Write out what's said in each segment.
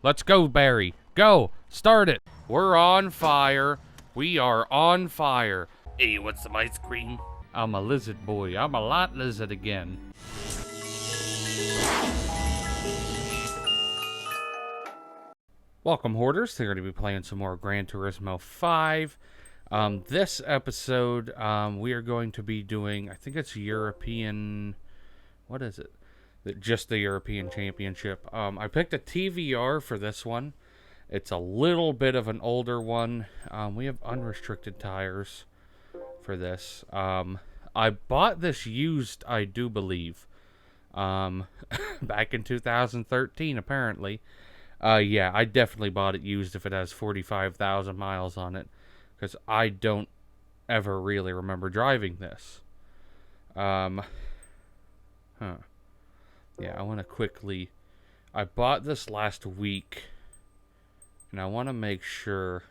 Let's go, Barry. Go. Start it. We're on fire. We are on fire. Hey, what's some ice cream? I'm a lizard boy. I'm a lot lizard again. Welcome, Hoarders. They're going to be playing some more Gran Turismo 5. This episode, we are going to be doing, I think it's European... What is it? Just the European Championship. I picked a TVR for this one. It's a little bit of an older one. We have unrestricted tires for this. I bought this used, I do believe. Back in 2013, apparently. Yeah, I definitely bought it used if it has 45,000 miles on it. Because I don't ever really remember driving this. Yeah, I want to quickly... I bought this last week. And I want to make sure...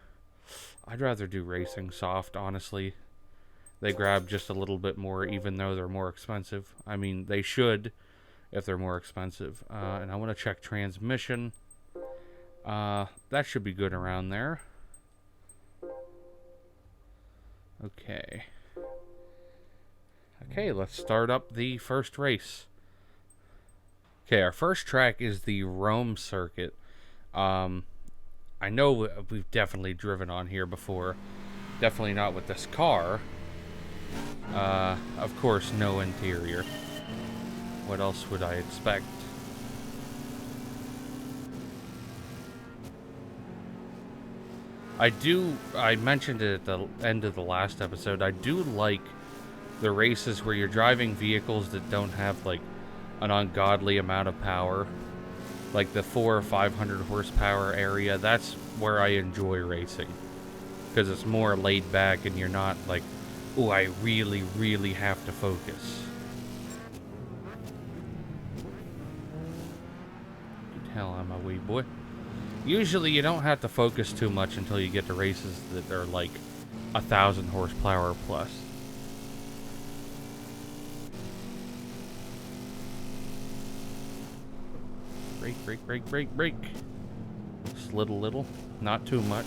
I'd rather do Racing Soft, honestly. They grab just a little bit more, even though they're more expensive. I mean, they should, if they're more expensive. And I want to check transmission. That should be good around there. Okay. Okay, let's start up the first race. Okay, our first track is the Rome circuit. I know we've definitely driven on here before. Definitely not with this car. Of course, no interior. What else would I expect? I mentioned it at the end of the last episode, I do like the races where you're driving vehicles that don't have, like, an ungodly amount of power. Like the 400 or 500 horsepower area, that's where I enjoy racing. Because it's more laid back and you're not like, oh, I really, really have to focus. You can tell I'm a wee boy. Usually you don't have to focus too much until you get to races that are like 1,000 horsepower plus. Brake. Slid a little, not too much.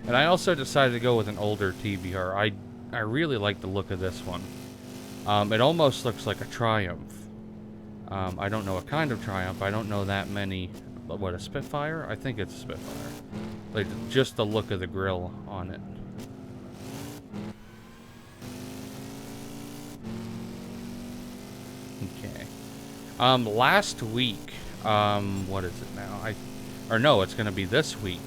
And I also decided to go with an older TBR. I really like the look of this one. It almost looks like a Triumph. I don't know what kind of Triumph. I don't know that many. What, a Spitfire? I think it's a Spitfire. Like, just the look of the grille on it. Okay. Last week, what is it now? It's gonna be this week.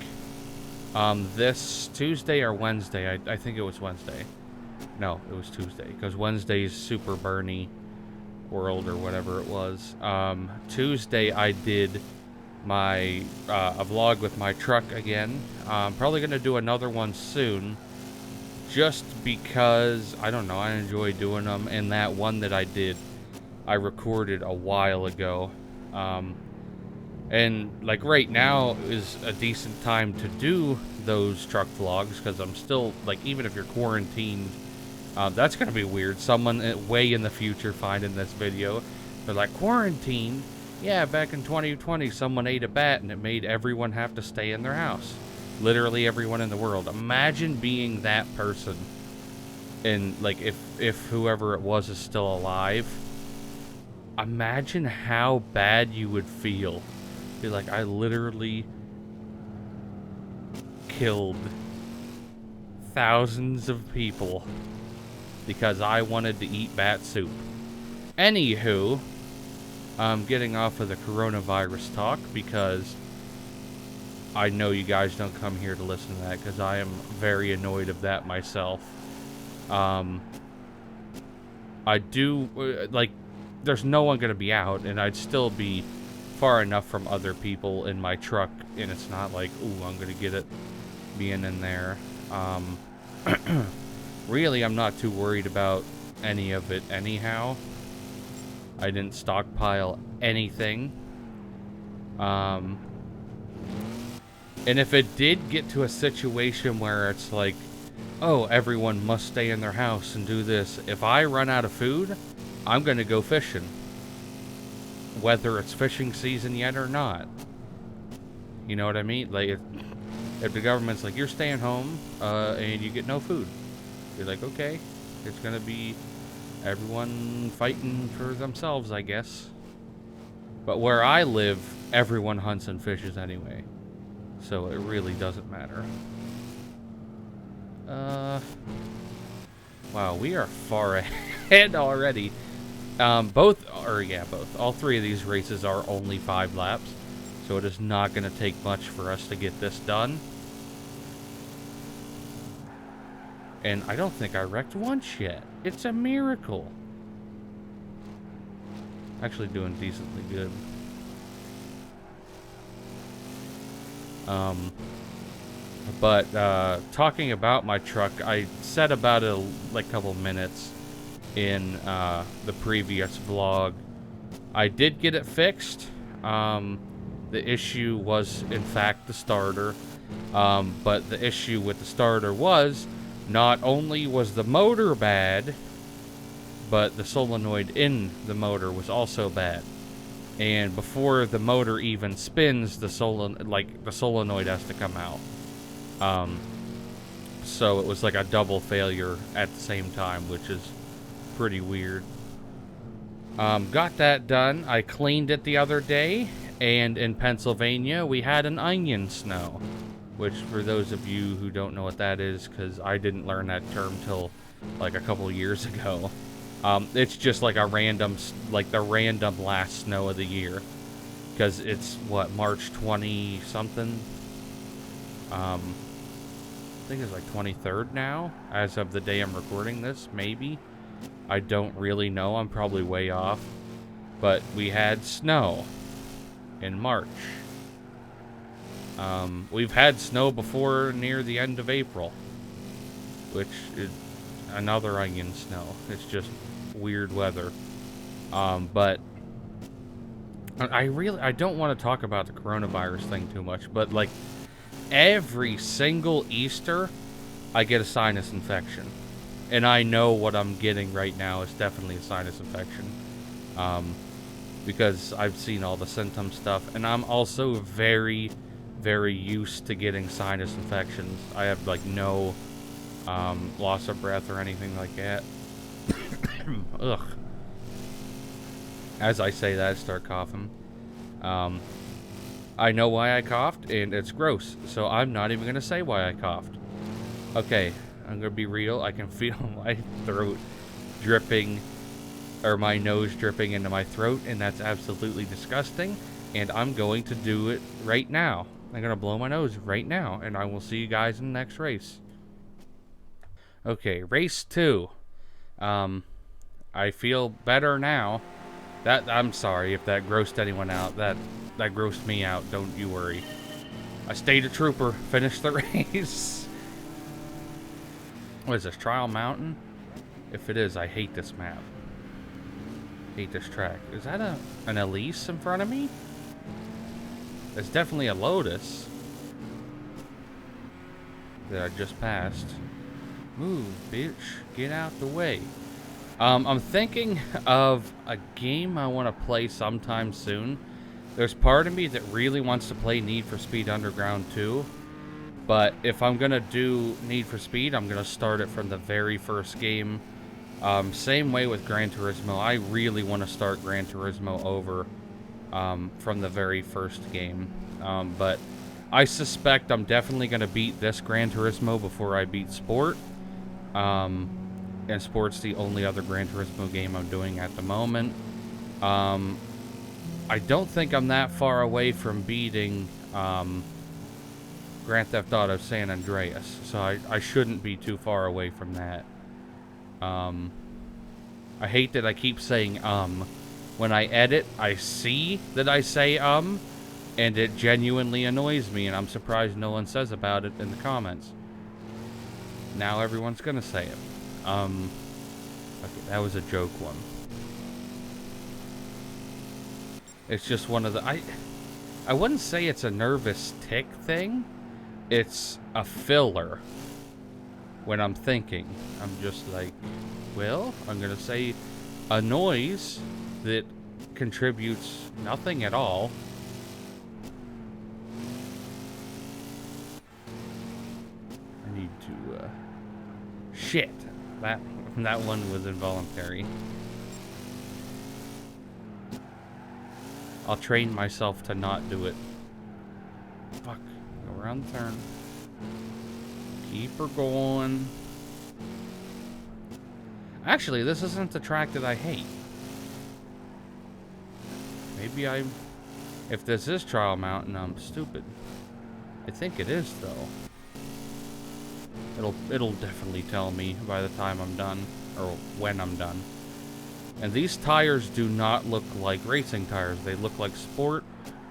This Tuesday or Wednesday, I think it was Wednesday. No, it was Tuesday, because Wednesday's Super Bernie World or whatever it was. Tuesday I did my, a vlog with my truck again. I'm probably gonna do another one soon, just because, I don't know, I enjoy doing them, and that one that I did, I recorded a while ago, and like right now is a decent time to do those truck vlogs, because I'm still, like, even if you're quarantined, that's gonna be weird, someone way in the future finding this video, they're like, quarantined? Yeah, back in 2020 someone ate a bat and it made everyone have to stay in their house. Literally everyone in the world. Imagine being that person, and like if whoever it was is still alive. Imagine how bad you would feel. Be like, I literally killed thousands of people because I wanted to eat bat soup. Anywho, I'm getting off of the coronavirus talk because I know you guys don't come here to listen to that, because I am very annoyed of that myself. I do, like, there's no one going to be out, and I'd still be far enough from other people in my truck, and it's not like, ooh, I'm going to get it being in there. Really, I'm not too worried about any of it anyhow. I didn't stockpile anything. And if it did get to a situation where it's like, oh, everyone must stay in their house and do this, if I run out of food, I'm going to go fishing. whether it's fishing season yet or not. You know what I mean? Like, if the government's like, you're staying home, and you get no food, you're like, okay, it's gonna be everyone fighting for themselves, I guess. But where I live, everyone hunts and fishes anyway, so it really doesn't matter. Wow, we are far ahead already. Both. All three of these races are only 5 laps, so it is not going to take much for us to get this done. And I don't think I wrecked once yet. It's a miracle. Actually doing decently good. But talking about my truck, I said about it a couple minutes in the previous vlog. I did get it fixed. The issue was, in fact, the starter. But the issue with the starter was, not only was the motor bad, but the solenoid in the motor was also bad. And before the motor even spins, the solenoid has to come out. So it was like a double failure at the same time, which is pretty weird. Got that done. I cleaned it the other day, and in Pennsylvania we had an onion snow, which, for those of you who don't know what that is, because I didn't learn that term till like a couple years ago, it's just like the random last snow of the year, because it's what, March 20 something. I think it's like 23rd now, as of the day I'm recording this, maybe. I don't really know, I'm probably way off. But we had snow in March. We've had snow before near the end of April, which is another onion snow. It's just weird weather. But I don't want to talk about the coronavirus thing too much, but like, every single Easter, I get a sinus infection. And I know what I'm getting right now is definitely a sinus infection. Because I've seen all the symptom stuff. And I'm also very, very used to getting sinus infections. I have, like, no loss of breath or anything like that. Ugh. As I say that, I start coughing. I know why I coughed, and it's gross, so I'm not even going to say why I coughed. Okay, I'm going to be real. I can feel my throat dripping, or my nose dripping into my throat, and that's absolutely disgusting, and I'm going to do it right now. I'm going to blow my nose right now, and I will see you guys in the next race. Okay, race 2. I feel better now. I'm sorry if that grossed anyone out. That grossed me out, don't you worry. I stayed a trooper, finished the race. What is this, Trial Mountain? If it is, I hate this map. Hate this track. Is that an Elise in front of me? It's definitely a Lotus that I just passed. Move, bitch. Get out the way. I'm thinking of a game I want to play sometime soon. There's part of me that really wants to play Need for Speed Underground 2. But if I'm going to do Need for Speed, I'm going to start it from the very first game. Same way with Gran Turismo. I really want to start Gran Turismo over from the very first game. But I suspect I'm definitely going to beat this Gran Turismo before I beat Sport. And Sport's the only other Gran Turismo game I'm doing at the moment. I don't think I'm that far away from beating Grand Theft Auto San Andreas, so I shouldn't be too far away from that. I hate that I keep saying When I edit, I see that I say and it genuinely annoys me, and I'm surprised no one says about it in the comments. Now everyone's gonna say it. Okay, that was a joke one. It's just one of the... I wouldn't say it's a nervous tick thing. It's a filler. When I'm thinking, I'm just like, well, I'm gonna say a noise that contributes nothing at all. I need to, shit. That one was involuntary. I'll train myself to not do it. Fuck. Go around the turn. Keep her going. Actually, this isn't the track that I hate. Maybe if this is Trial Mountain, I'm stupid. I think it is, though. It'll definitely tell me by the time I'm done, or when I'm done. And these tires do not look like racing tires. They look like sport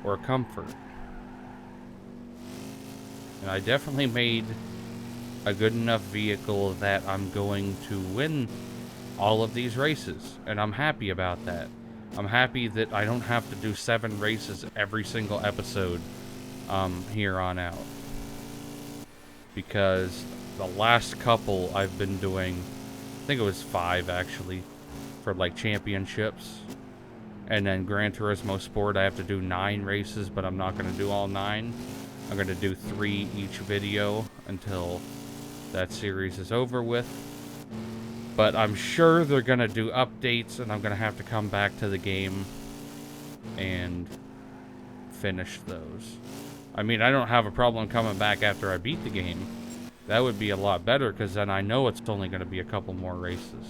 or comfort. And I definitely made a good enough vehicle that I'm going to win all of these races. And I'm happy about that. I'm happy that I don't have to do 7 races every single episode here on out. Because the last couple I've been doing, I think it was 5 actually, for like championships. And then Gran Turismo Sport, I have to do 9 races, but I'm not going to do all 9. I'm going to do 3 each video until that series is over with. But I'm sure they're going to do updates, and I'm going to have to come back to the game and finish those. I mean, I don't have a problem coming back after I beat the game. That would be a lot better, because then I know it's only going to be a couple more races.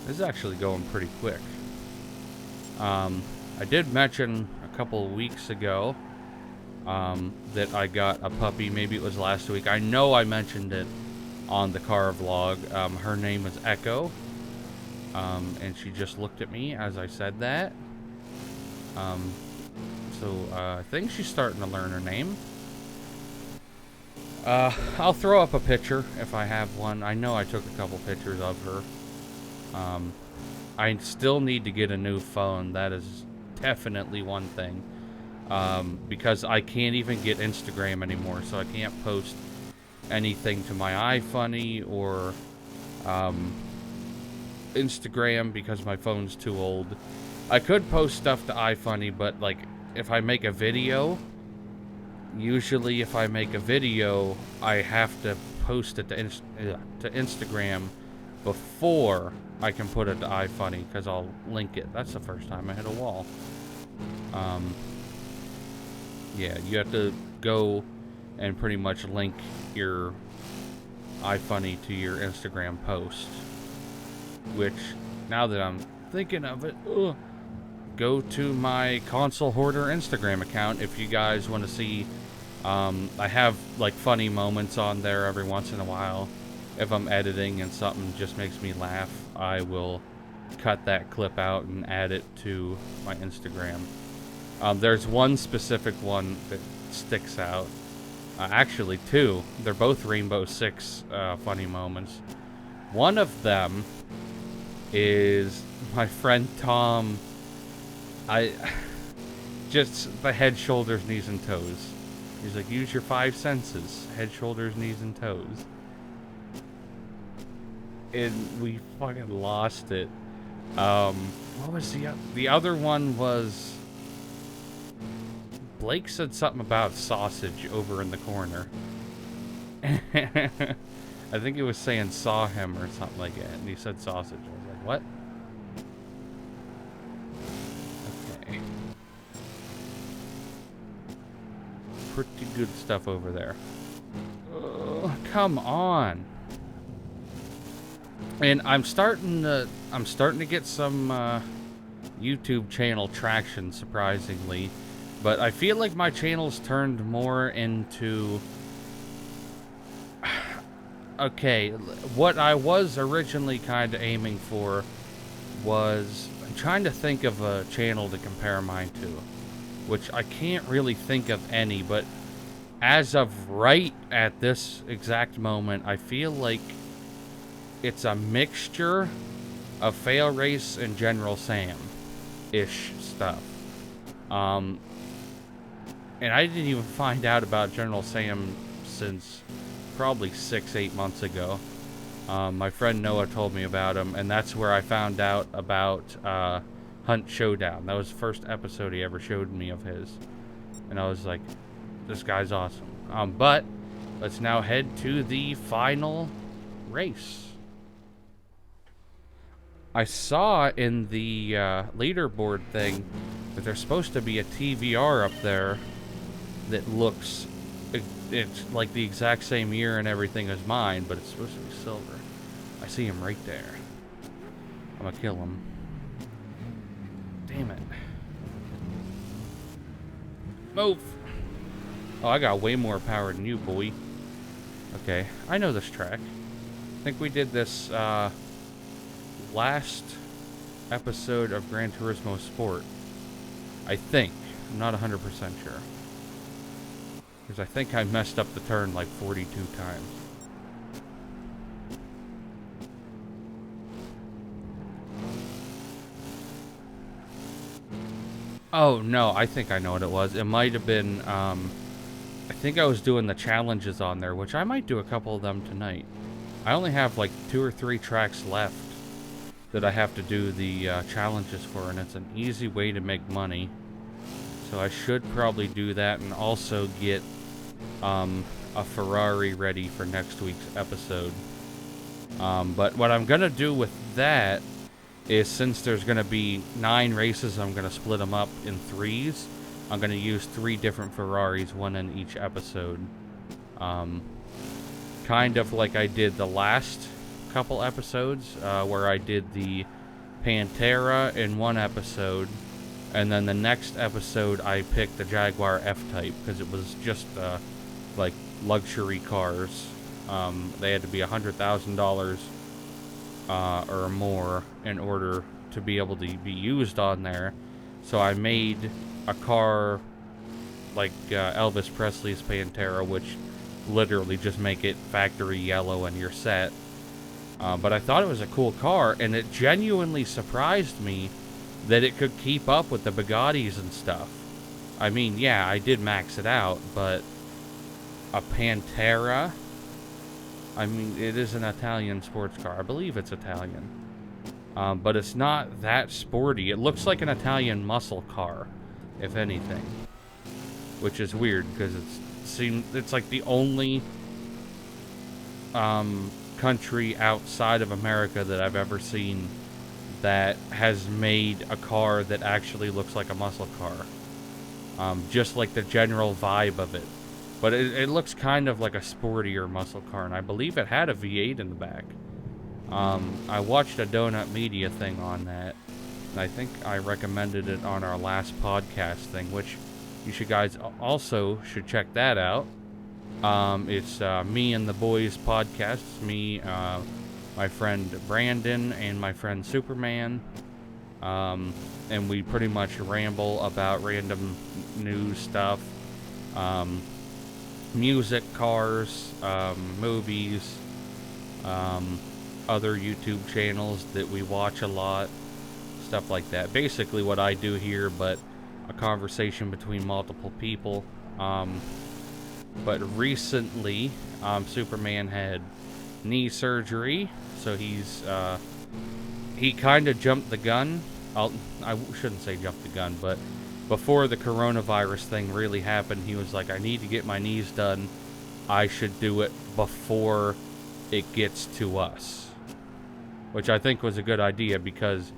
This is actually going pretty quick. I did mention a couple of weeks ago that I got a puppy. Maybe it was last week. I know I mentioned it on the car vlog. Her name is Echo. And she just looked at me as I said that. So I think she's starting to learn her name. I'll throw up a picture if I have one. I know I took a couple pictures of her. I still need to get a new phone. That is definitely one thing. Because I can't even get Instagram anymore, so I can't post anything to my iFunny or Instagram because my phone's too old. I could post stuff to iFunny, but like if I make a video, usually if I make a video, I have to post it to Instagram before I can put it to iFunny, because I'll link it. That's the first time I hit a wall. Yeah, you have to go and pretty much link your iFunny to your Instagram post. Which, now that I'm thinking of it, go to my Console Hoarder Instagram account if you guys want to see. I have like funny moments on there every once in a while. If I'm editing and something just makes me laugh, I will cut that clip out and add it to my Instagram. There's one specific one that sticks out. Actually, 2. They're both Rainbow Six funny moments. One of them is my friend Tom. Just the head, shoulders, knees, and toes. He's like, use your 5 senses. Head, shoulders, knees, and toes. And we fucking lost it. What was the other one was... Blake said something about sausage over in the corner. I think it was saying saw him or something like that, and he said sausage. I was like, what? Okay. Pretty good stuff over there. Oh, come on. And I'm starting to get some YouTube channel traction, surprisingly. But I feel like my channel's turned more into... Okay, what I was originally kind of aiming for was... I'm trying to think of a channel to compare mine to. Which I can't really think of any, but as of right at this exact moment, I feel like it's a mixture of Fail Race and General Sam-ish stuff. And I didn't even find out about General Sam since probably 6-8 months ago. My friend Noah told me about him, and that's where I found out about Hunt Showdown. That was the first episode he ever showed me of his. And I was like, this guy's awesome. But let's now head to the final race. I saw in the leaderboard thing that there's supposed to be a TVR up there that looks, it's like the exact same year and everything as mine, but it's supposed to be silver. I see him right there. I'm gonna kill him. Damn it. Move! Oh, I got way more power than you, boy. Okay, I know this track. I think we did this last episode of Gran Turismo Sport. I think. I'm not 100% sure. Because I think I messed up the turn like 42 times. Oh, no, I think I know what it was. It might have been, I think I was doing the challenges on there, which I might do a couple of them tonight. I only have like 2 or 3 tracks left that I have to do the challenges for, and it's an easy way to make money. So I should probably do that and also get a Ferrari ready for next week's episode. But what I'm going to do with that is, since there's going to be 9 races, I'm going to split them up in 3s. I'm going to use 3 different Ferraris, one in each episode. Kind of like I did the last couple episodes, where I did the Pantera in one episode, and then the next episode I picked the Jaguar F-Type, because it was just like luxury cars. They had to be $100,000 or more in order to be able to be used on there. So I made a car like Elvis Presley's Pantera, which literally just make it factory yellow and you're set. But I thought it was a cool car, and it genuinely surprised me that it could keep up with the Bugattis and stuff. I mean, yeah, I did max it out, but a Pantera, I mean, it is an Italian sports car. I believe it's Italian. But it's not that sporty. It looks like an Italian muscle car, if anything. Which is weird, because it's like the only country outside of America that I've ever seen that has made a car that actually looks like a muscle car. Just like the general vibe of it. But it looks kind of like a sportier muscle car, and I believe it had a V8 in the back. I watched a Donut Media thing on that, and I think I recommended it on our last podcast thing, which you should guys also should check that out. It's Me and the Boys podcast. It's me, my friend Brandon, and my friend Superman. And we pretty much ramble about random news stuff. Music, cars, movies, other YouTube channels that we watch a lot, stuff like that. Basically what I do here, but a conversation between multiple people. But recently, Superman had knee surgery, so he kind of jumped the gun. I shouldn't say jumped the gun, but before the coronavirus thing really happened, he was like, I need to get my knees done. I should do it before it gets to us. Which I think was a good idea, because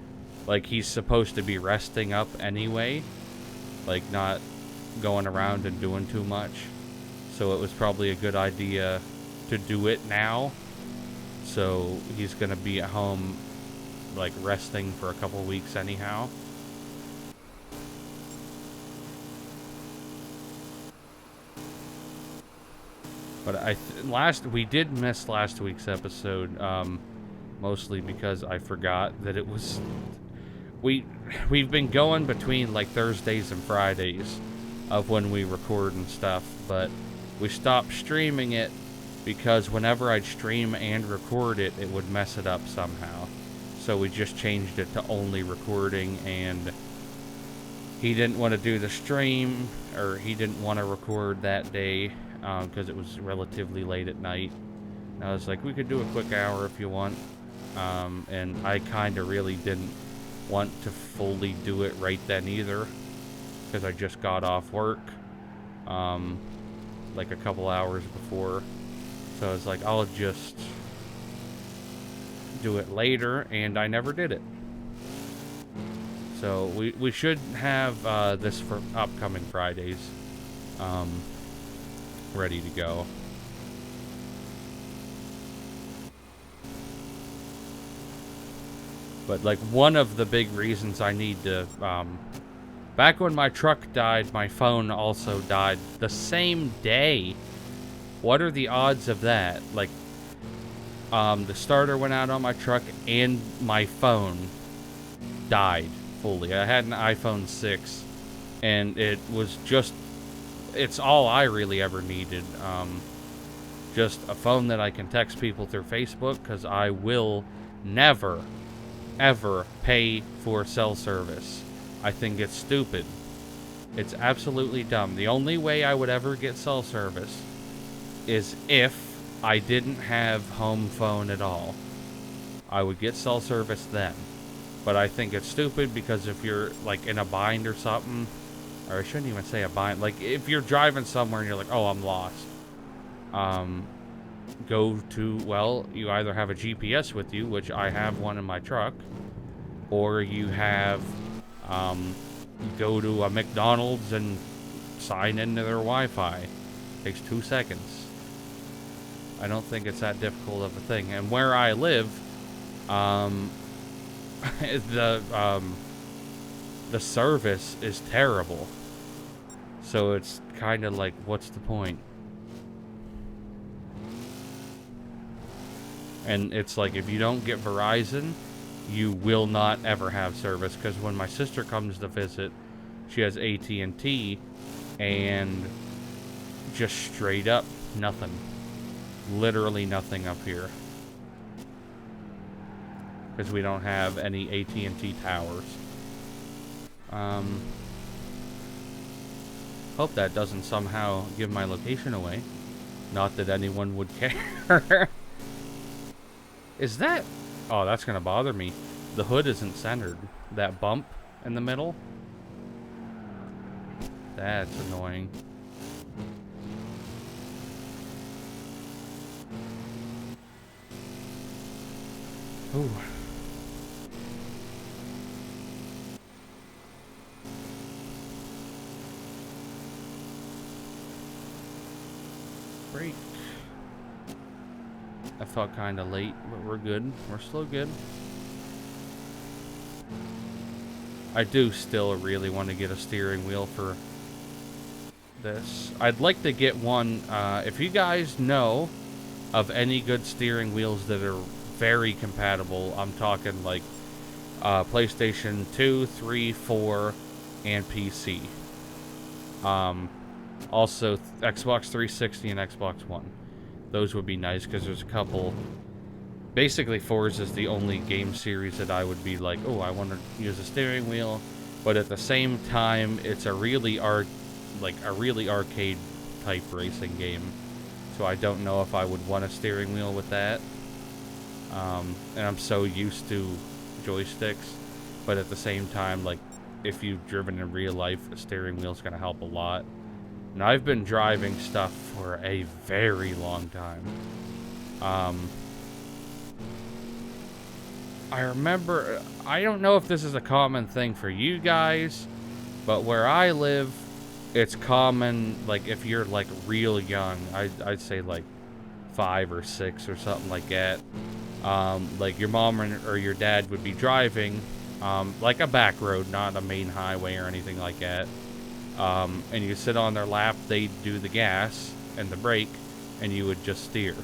like he's supposed to be resting up anyway, like not going around and doing too much. So it was probably a good idea to do it now. So he's going to be at home like resting for a couple weeks anyhow. But we did miss last week's episode, mostly because I forgot that it was. We've been going between like Thursdays and Fridays of when we record and stuff, but we stopped streaming it because whenever I'd stream and record it, it would mess it up somehow. So we just changed it to only recording, and he didn't want to do the stream, or he didn't want to record that day because it was relatively late at night. And I was like, we could do a quick hour if you want. And I kind of really didn't want to fully do it right then either, because I just got off work like a couple hours before. So I was like, I'll just do it later, and I never did it. So we should have this for upcoming Fridays ready to go. But like, one of the big reasons I need to back when my truck died, my phone also died the same day. What are the odds of that? Like, the starter went out on my truck and my phone died fully. I had an iPhone 6 and it was just, it's all I really ever needed. Just a phone that I can text people through Facebook, because I will never, ever pay for cell service. I think it's stupid. It's absolutely dumb. The only way I would ever get cell service is if I didn't have home phone at all. I would get cell service then. But I think it's stupid, because if you're like in a bind or something, or I shouldn't even say a bind, like if you're driving somewhere and you're like, oh, I'm lost, go to, well, you either have a GPS with you, which I have one in my truck, or you have go to a McDonald's and sign into their Wi-Fi. Takes 2 seconds. I don't think it's that difficult of a thing. And where I live, the service is terrible. So it's kind of like, what's the point? And it's like, if you don't get Verizon, you will not ever have service. Because when my sister comes to visit, she has AT&T, and just straight up nothing. Literally nothing up here. Because we don't have any AT&T towers. Hope that doesn't somehow give my location away. Not that anyone would care. Is that... Oh, that's going to bother me. The hood isn't centered. That bump in the middle? That's annoying. Ooh. Break. I felt kind of late, but we're good. We're still good. I do still really want to get a steering wheel for this. I'd like to get one. If you guys know of any good steering wheels that are very compatible, I'm talking like PlayStation 2, 3, 4, and PC. Also Xbox 360 and Xbox One. Those would be nice, because there's a couple. Basically, Forza is the only game series that I would be like, oh, I want to use a steering wheel. But at the same time, it's a really arcade type racing game. So I don't know if I would want a steering wheel with that. And I'm so used to joysticks. But at the same time, like, if you've driven in real life, a steering wheel's going to help a lot. And I've been driving stuff for a very long time. I remember, I don't know if this is a common thing for you guys, but where I live, it's common, like, if you're, like, real young, I'd say, like, 5 or 6 or something like that, like, your mom or your dad would be driving, like a back road, not a main highway or anything like that, and you sit on their lap, they'd do the gas and the brake, and you would just steer.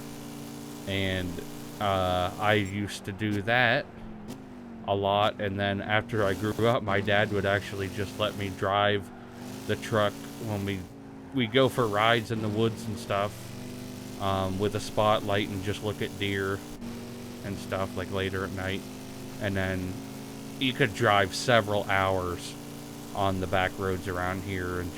And I used to do that a lot, and then after I grew up, my dad would actually just let me drive the truck when we we go for rides in the woods and stuff, with a spotlight and just look at deer and stuff, like later at night. And then you could drive several hours on the back roads around here and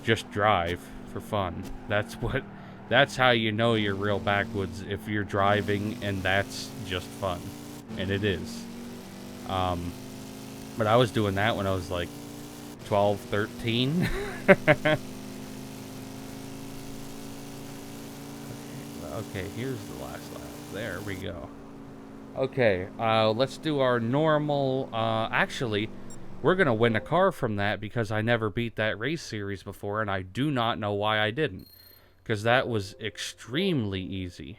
just drive for fun. That's how you know you're real backwoods, if you're driving and that's just fun. And it is. But I was doing that when I was like 12, 13. Okay, here's the last lap. There we go. Okay, let's do our normal, actually, we're going to win a car from that because I never beat that race series before, and I do not know why I didn't. Because that was extremely easy.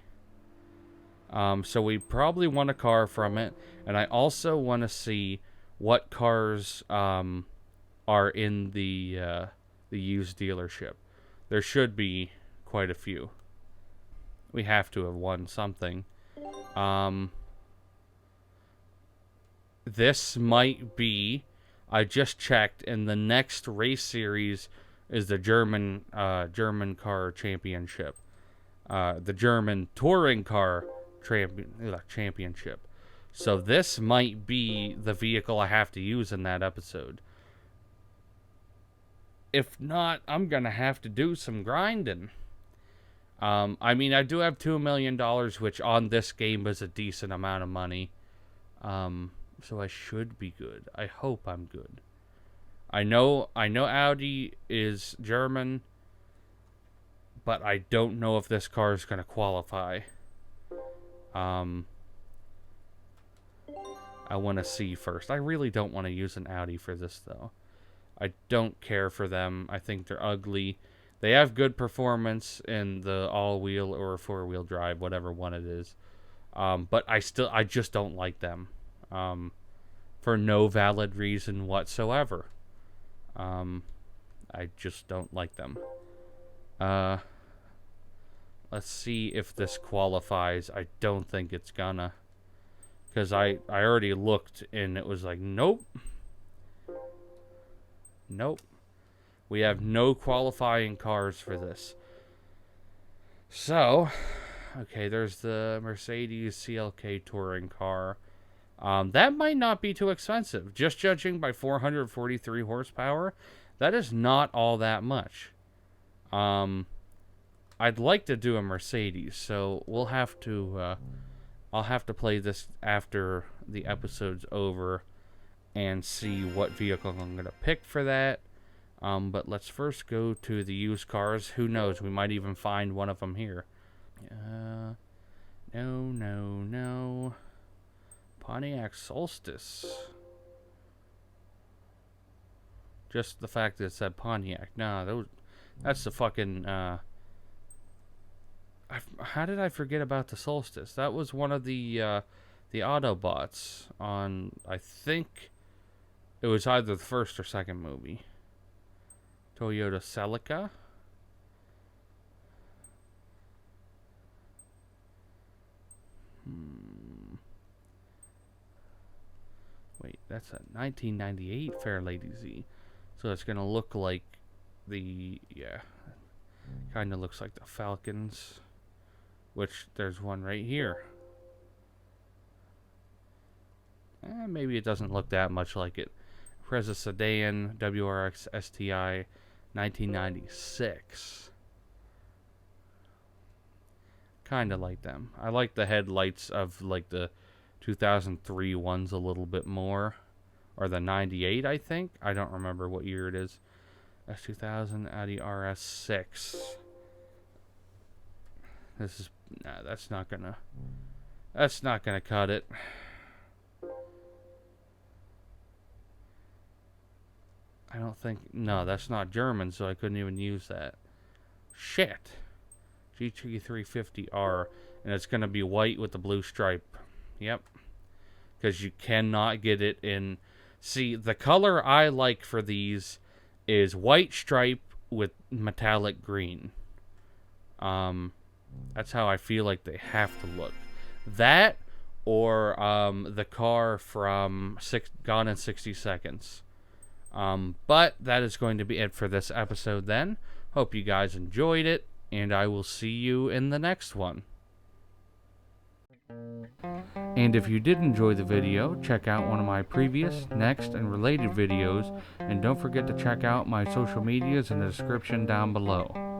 So we probably won a car from it, and I also want to see what cars are in the used dealership. There should be quite a few. We have to have won something. This might be, I just checked, and the next race series is the German car championship. The German touring car championship. So this might be the vehicle I have to use in that episode. If not, I'm going to have to do some grinding. I mean, I do have $2 million, which on this game is a decent amount of money. So I should be good. I hope I'm good. I know Audi is German, but I don't know if this car is going to qualify. I want to see first. I really don't want to use an Audi for this, though. I don't care for them. I think they're ugly. They have good performance in the all-wheel or four-wheel drive, whatever one it is. But I just don't like them. For no valid reason whatsoever. I just don't like them. Let's see if this qualifies. I don't think it's gonna. Because I already looked and it was like, nope. Nope. We have no qualifying cars for this. So, okay, there's the Mercedes CLK touring car. That might not be too expensive. Just judging by 443 horsepower, that is not all that much. I'd like to do a Mercedes, so we'll have to, I'll have to play this after the episode's over and see what vehicle I'm going to pick for that. But let's first go to the used cars. Who knows? We might even find one of them here. No. Pontiac Solstice. Just the fact that it said Pontiac. No, that's the fucking, how did I forget about the Solstice? That was one of the Autobots on, I think, it was either the first or second movie. Toyota Celica. Wait, that's a 1998 Fairlady Z. So it's going to look like kind of looks like the Falcons. Which, there's one right here. Maybe it doesn't look that much like it. Preza Sedan, WRX STI, 1996. Kind of like them. I like the headlights of like the 2003 ones a little bit more. Or the 98, I think. I don't remember what year it is. S2000 Audi RS6. This is... Nah, that's not gonna cut it. I don't think... No, that's not German, so I couldn't even use that. Shit. GT350R. And it's going to be white with the blue stripe. Yep. Because you cannot get it in... See, the color I like for these is white stripe with metallic green. That's how I feel like they have to look. That or the car from Gone in 60 Seconds. But that is going to be it for this episode then. Hope you guys enjoyed it, and I will see you in the next one. And if you did enjoy the video, check out one of my previous, next, and related videos, and don't forget to check out my social medias in the description down below.